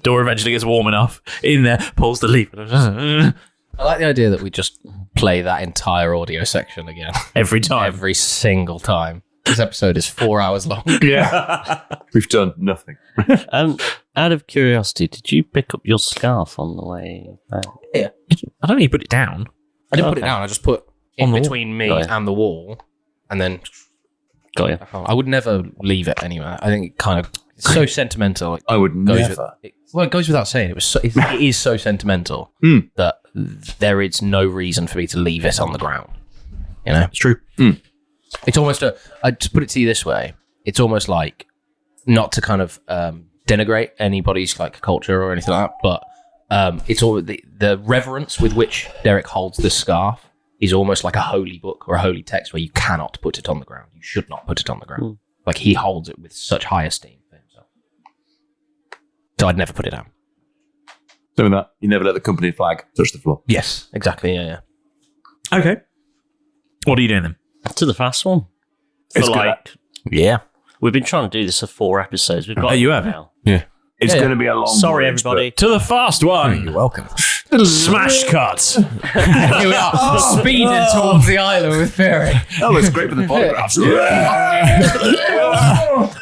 Door eventually gets warm enough. In there, pulls the lever. I like the idea that we just play that entire audio section again. Every time. Every single time. This episode is 4 hours long. Yeah. We've done nothing. Out of curiosity, did you pick up your scarf on the way back? Yeah. I don't think you put it down. I didn't put it down. I just put On in the between me and the wall, and then got you. I would never leave it anywhere. I think it's so sentimental. Like, I would never. It goes without saying. It is so sentimental that there is no reason for me to leave it on the ground. You know, it's true. It's almost to put it to you this way. It's almost like not to kind of denigrate anybody's culture or anything like that, but it's all the reverence with which Derek holds the scarf is almost like a holy book or a holy text where you cannot put it on the ground. You should not put it on the ground. Like he holds it with such high esteem for himself. So I'd never put it down. Doing that, you never let the company flag touch the floor. Yes, exactly. Yeah. Okay. What are you doing then? To the fast one. It's good. Yeah. We've been trying to do this for 4 episodes. We've got you it have now. Yeah. It's going to be a long Sorry, voyage, everybody. To the fast one. You're welcome. Smash cut. Here we are, speeding towards the island with Ferry. That looks great for the photographs.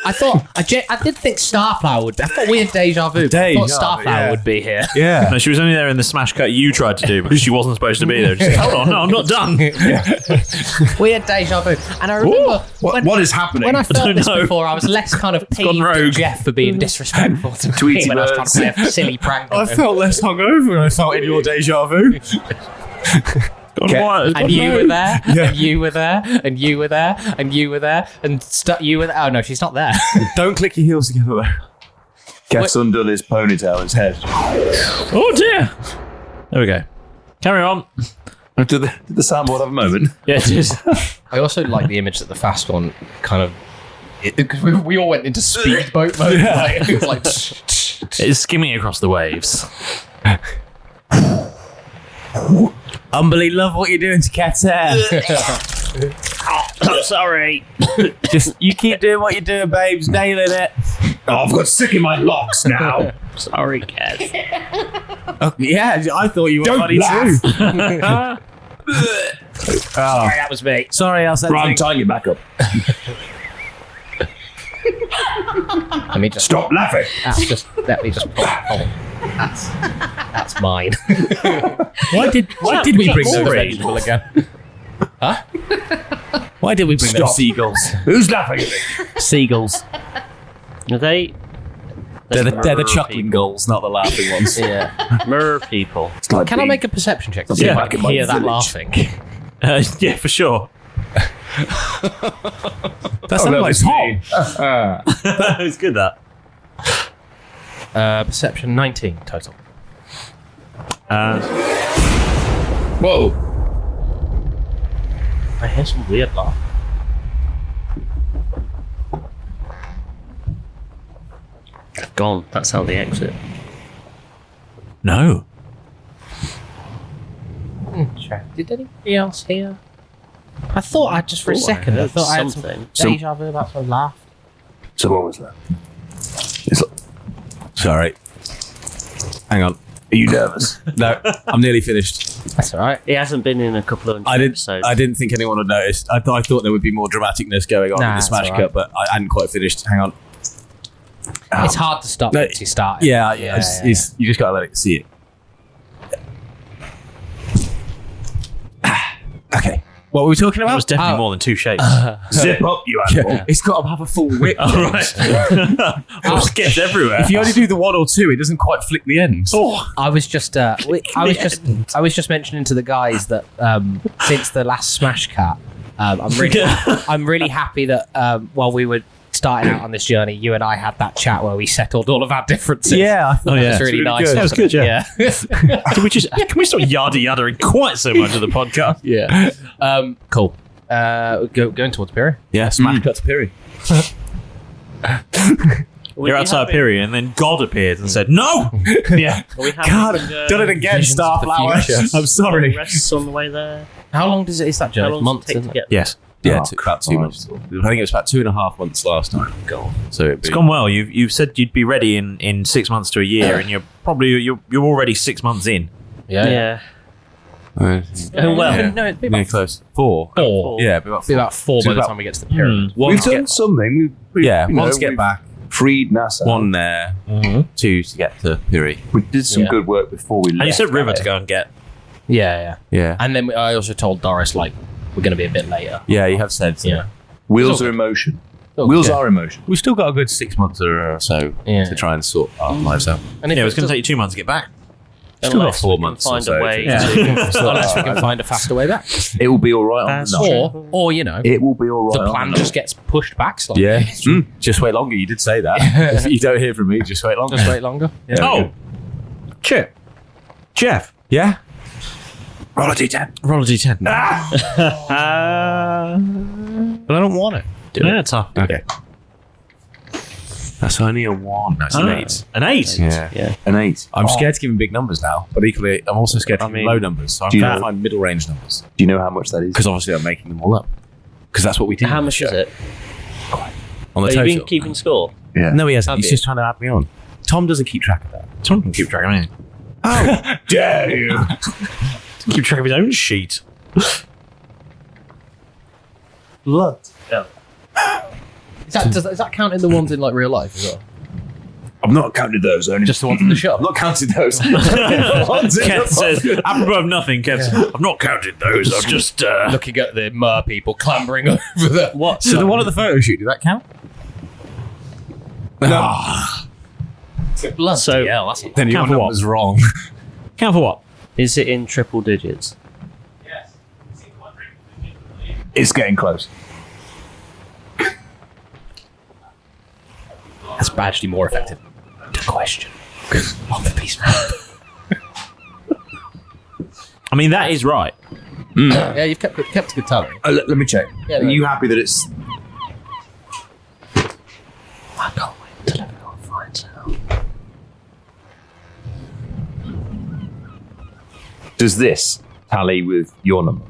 I thought I did think Starflower would be. I thought we had deja vu. But I thought Starflower would be here. Yeah. No, she was only there in the smash cut you tried to do because she wasn't supposed to be there. Just, hold on, no, I'm not done. We had deja vu, and I remember what is happening? when I felt don't this know. before. I was less kind of peeved at Jeff for being disrespectful to me when I was trying to play a silly prank. I felt less hungover when I felt in your deja vu. And you were there, and you were there, and you were there, and you were there, and you were there. Oh no, she's not there. Don't click your heels together though. Kev's undone his ponytail in his head. Oh dear. There we go. Carry on. Did the soundboard have a moment? Yeah, it is. I also like the image that the fast one kind of. Because we all went into speedboat mode. Like, it was like. It's skimming across the waves. Umberly, love what you're doing to Cat's hair. Sorry. Just you keep doing what you're doing, babes. Nailing it. Oh, I've got sick in my locks now. Sorry, Cat. Oh, yeah, I thought you were funny too. Sorry, that was me. Sorry, I'll Right, I'm tying you back up. Let me just stop laughing. Let me just pull. That's mine. Why did we bring those vegetable again? Huh? Why did we bring those seagulls? Who's laughing at me? Seagulls. Are they? They're the chuckling gulls, not the laughing ones. Yeah. Mirror people. Like Can I make a perception check to see if I can hear that laughing? Yeah, for sure. That sounded like Tom. That was good, that. Perception 19 total. Whoa. I hear some weird laugh. Gone. That's how they exit. No. Did anybody else hear? I thought for a second, I thought I had some deja vu about some laugh. So what was that? Sorry. Hang on. Are you nervous? No, I'm nearly finished. That's all right. He hasn't been in a couple of episodes. I didn't think anyone would notice. I thought there would be more dramaticness going on in the Smash Cut, but I hadn't quite finished. Hang on. It's hard to stop once you start. Yeah. You just gotta let it see it. Okay. What were we talking about? It was definitely more than two shapes. Zip up, you animal. It's got to have a full width. All right. It gets everywhere. If you only do the 1 or 2, it doesn't quite flick the ends. Oh, I was just mentioning to the guys that since the last Smash Cat, I'm really happy that while we were starting out on this journey, you and I had that chat where we settled all of our differences. Yeah, I thought that was really nice. That was good. Yeah. Can we stop yaddering quite so much of the podcast? Yeah. Cool. Going towards Perry. Yeah, Smash Cut to Perry. You're outside Perry, and then God appeared and said, "No." Yeah. God, done it again, Starflower. I'm sorry. Rests on the way there. How long is that journey? How long Months, does it take isn't to it? get? Yes. Yeah, it took about 2 months. I think it was about 2.5 months last time. So It's gone well. You've said you'd be ready in 6 months to a year, and you're already 6 months in. Yeah. No, it'd be about close. 4. Yeah, about 4 by the time we get to the pyramid. We've done something. One to get back. Freed NASA. 1 there. 2 to get to Piri. We did some good work before we left. And you said River to go and get. Yeah. Yeah. And then I also told Doris, like, we're going to be a bit later. Yeah, you have said so. Yeah. Wheels are emotion. Wheels are emotion. We've still got a good 6 months or so to try and sort our lives out. And if it was going to take you 2 months to get back. Still got 4 months. Find a way. Unless we can find a faster way back. It will be all right. Or you know, it will be all right. The plan just gets pushed back slightly. Yeah. Just wait longer. You did say that. If you don't hear from me, just wait longer. Just wait longer. Yeah. Oh, Chip. Jeff. Yeah? Roll a d10. Roll a d10. But I don't want it. Yeah, tough. Okay. That's only a 1. That's an 8. An 8? Yeah. An 8. I'm scared to give him big numbers now, but equally, I'm also scared to give him low numbers. So I'm trying to find middle range numbers. Do you know how much that is? Because obviously I'm making them all up. Because that's what we do. How much is it? On the Have total. you been keeping score? Yeah. No, he hasn't. Have He's you? just trying to add me on. Tom doesn't keep track of that. Tom can keep track of me. How dare you? Keep track of his own sheet. Blood. Yeah. Does that count in the ones in like real life as well? I've not counted those. Only just the ones in the shop. I've not counted those. Kev says, apropos of nothing, Kev says, I've not counted those. I've just looking at the mer people clambering over there. What? So the one at the photo shoot, did that count? No. Bloody So- hell, that's Then your Count for what? number's wrong. Count for what? Is it in triple digits? It's getting close. That's actually more effective. To question. Of the piece. I mean, that is right. Yeah, you've kept a good tally. Let me check. Yeah, Are you happy that it's... I can't wait till everyone finds out. Does this tally with your number?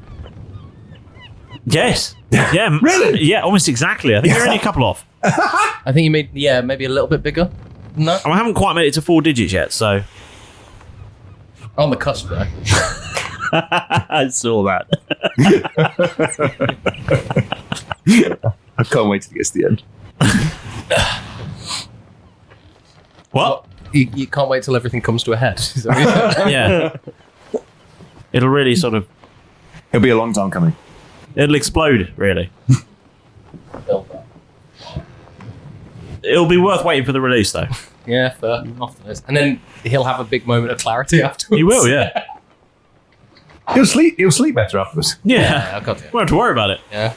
Yes. Yeah. Really? Yeah, almost exactly. I think you're only a couple off. I think you made, maybe a little bit bigger. No? I haven't quite made it to 4 digits yet, so... On the cusp, though. I saw that. I can't wait till it gets to the end. What? You can't wait till everything comes to a head. Is that what you said? Yeah. It'll really sort of... It'll be a long time coming. It'll explode, really. It'll be worth waiting for the release, though. Yeah, fair. Often is. And then he'll have a big moment of clarity afterwards. He will, yeah. He'll sleep better afterwards. Yeah. I've got it. Won't have to worry about it. Yeah.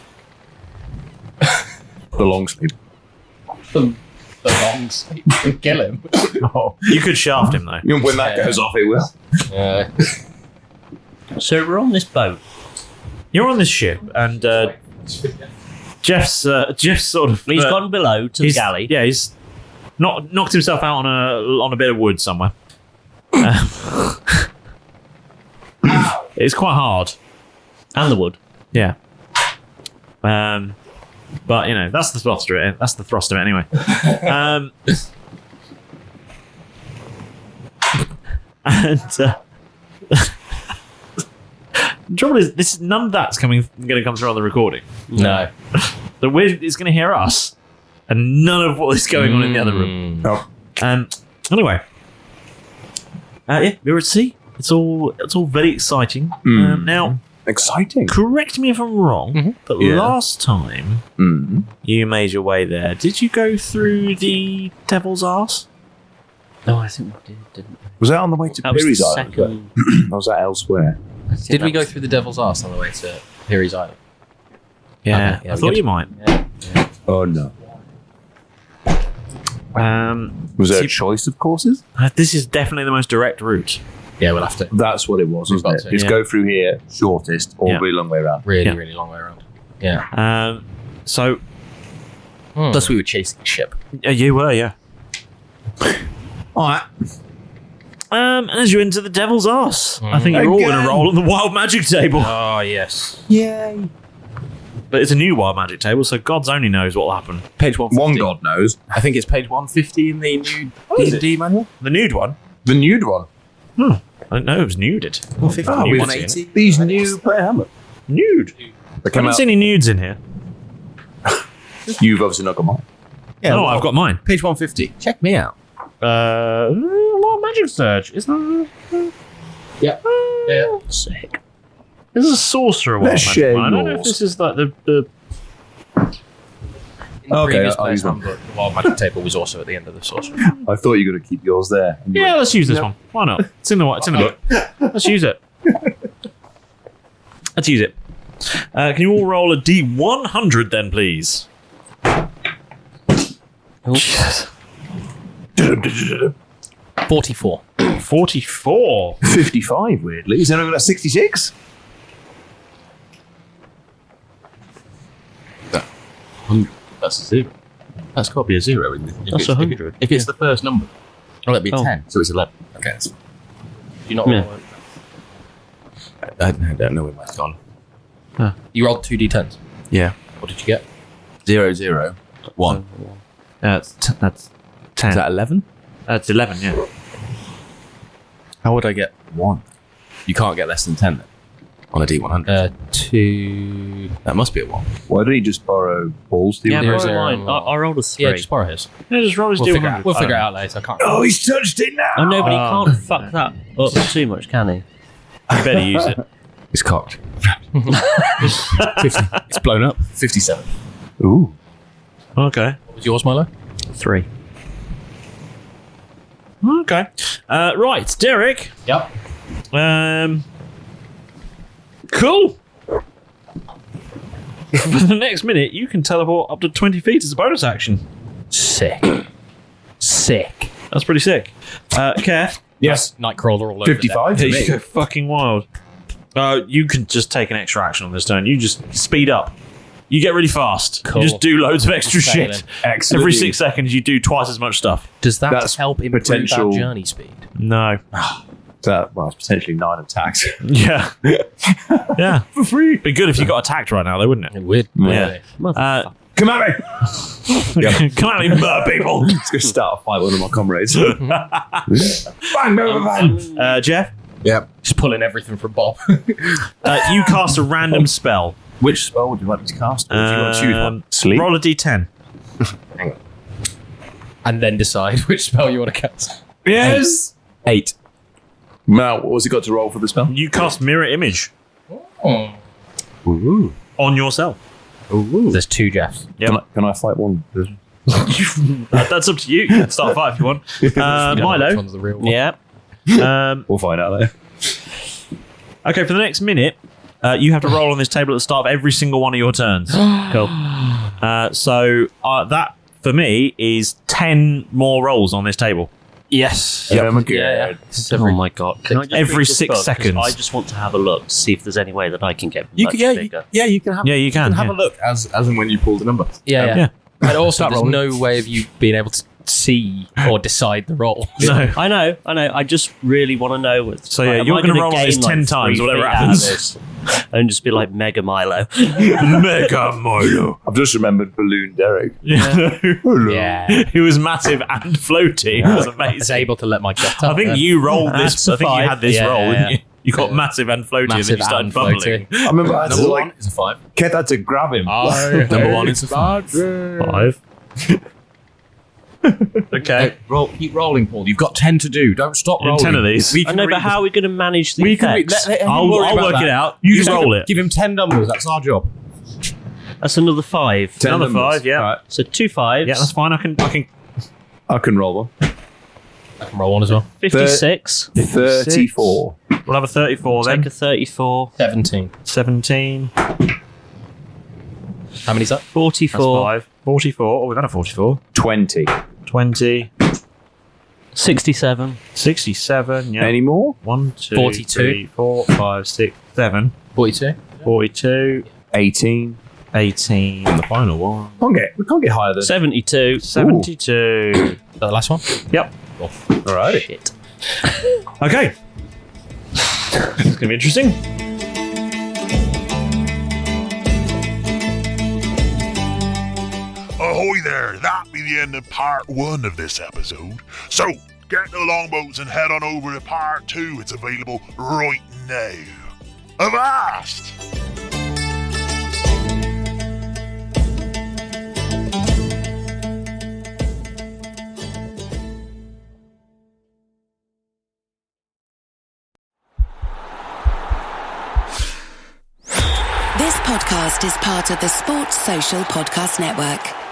The long sleep. The long sleep. Kill him. You could shaft him, though. When that goes off, it will. Yeah. So we're on this boat. You're on this ship, and Jeff's sort of... He's gone below to the galley. Yeah, he's knocked himself out on a bit of wood somewhere. It's quite hard. And the wood. Yeah. But, you know, that's the thrust of it. That's the thrust of it, anyway. And... the trouble is, none of that's going to come through on the recording. No. So it's going to hear us, and none of what is going on in the other room. Oh. Anyway, yeah, we're at sea. It's all very exciting. Now, exciting. Correct me if I'm wrong, but last time you made your way there, did you go through the Devil's Arse? No, I think we did, didn't we? Was that on the way to That was Perry's the Island? second- Or was that elsewhere? Did we go through the Devil's Arse on the way to Perry's Island? Yeah, Okay, yeah, I we thought did. you might. Oh, no. Was there a choice of courses? This is definitely the most direct route. Yeah, we'll have to. That's what it was, We've wasn't got it? to, It's yeah. go through here, shortest, or Yeah. really long way around. Really, Yeah. really long way around. Yeah. So, Plus, we were chasing the ship. you were, yeah. All right. And as you enter the Devil's Arse, I think you're all going to Again. roll on the Wild Magic table. Oh, yes. Yay. But it's a new Wild Magic table, so God's only knows what will happen. Page 150. One God knows. I think it's page 150 in the new is D&D manual. The nude one? The nude one. I didn't know it was nuded. 150. Oh, Nude 180. These new player handbook. Nude? They I come haven't out. seen any nudes in here. You've obviously not got mine. Yeah, No, well, I've got mine. Page 150. Check me out. Wild Magic Search. Is that... Yeah. Yeah. Sick. This is a sorcerer Wild Let's Magic share one. I don't know if yours. this is like the In the Okay, previous I'll use place one. handbook, the Wild Magic table was also at the end of the sorcery. I thought you were going to keep yours there. And you Yeah, went, let's use this one. Why not? It's in the book. Let's use it. Let's use it. Can you all roll a D100 then, please? 44. 44. 55, weirdly. Is anyone got 66? That's a 0. That's got to be a 0. If That's it's- 100. If it's the first number. Oh, that'd be Oh. 10. So it's 11. Okay, that's fine. Do you not Yeah. roll I don't know where mine's gone. You rolled 2d10s. Yeah. What did you get? 0, 0, 1. That's 10. Is that 11? That's 11, yeah. How would I get 1? You can't get less than 10 then. On a D100. 2. That must be a 1. Why don't you just borrow Paul's D100? Yeah, borrow mine. I rolled a 3. Yeah, just borrow his. Yeah, just roll his We'll D100. figure it out later. I can't. Oh, he's touched it now. I know, but he can't fuck that up too much, can he? You better use it. It's cocked. 50. It's blown up. 57. Ooh. Okay. What was yours, Milo? 3. Okay. Right, Derek. Yep. Cool. For the next minute, you can teleport up to 20 feet as a bonus action. Sick. Sick. That's pretty sick. Kev? Yes. Nightcrawler all over 55 to me. You're fucking wild. You can just take an extra action on this turn. You just speed up. You get really fast. Cool. You just do loads of extra shit. Excellent. Every 6 seconds, you do twice as much stuff. Does that That's help improve potential- our journey speed? No. Well, it's potentially 9 attacks. Yeah. Yeah. For free. Be good if you got attacked right now, though, wouldn't it? It would. Yeah. Come at me! Come at me, people. Let's go start a fight with one of my comrades. Bang, bang, bang. Jeff? Yep. Just pulling everything from Bob. You cast a random spell. Which spell would you like me to cast? Or do you want to choose one? Sleep? Roll a d10. Hang on. And then decide which spell you want to cast. Yes! 8. Now, what was it got to roll for the spell? You cast Mirror Image Ooh. on yourself. Ooh. There's 2 Jeffs. Yep. Can I fight one? That's up to you. You can start a fight if you want. You don't know Milo? which one's the real one. Yeah. We'll find out later. Okay, for the next minute, you have to roll on this table at the start of every single one of your turns. Cool. So that, for me, is 10 more rolls on this table. Yes. Yeah, I'm Yeah. Oh my god! Can I just Every read this 6 book? 'Cause seconds. I just want to have a look, to see if there's any way that I can get You much can, bigger. you can have. Yeah, you can, have yeah. a look as and when you pull the number. Yeah. And also, Start there's rolling. no way of you being able to see or decide the roll. No. I know. I just really want to know. So, yeah, you're going to roll on this 10 times, whatever happens. And just be like Mega Milo. Mega Milo. I've just remembered Balloon Derek. Yeah. He was massive and floaty. It was I was amazing. able to let my jet out. I think you rolled this. That's I think you had this Yeah, roll, yeah, didn't yeah. you? You got massive and floaty, and then Massive you started and bubbling. I remember I had to, Number like, 1 is a 5. Kev had to grab him. Number 1 is a 5. 5. Okay. Keep rolling, Paul. You've got 10 to do. Don't stop rolling. 10 of these. We I know, but how are we going to manage the effects? I'll work it out. You just roll it. Give him 10 numbers. That's our job. That's another 5. 10 Another numbers. 5, yeah. Right. So 2 5s. Yeah, that's fine. I can roll one. I can roll one as well. 56. 34. We'll have a 34 then. Take a 34. 17. 17. How many's that? 44. That's 5. 44. Oh, we've had a 44. 20. 20. 67. 67. Yeah. Any more? 1, 2, 42. 3, 4, 5, 6, 7. 42. 42. 18. 18. And the final one. We can't get higher than 72. 72. Is that the last one? Yep. Alright. Shit. Okay. It's going to be interesting. Ahoy there, that be the end of part 1 of this episode. So, get the longboats and head on over to part 2. It's available right now. Avast! This podcast is part of the Sports Social Podcast Network.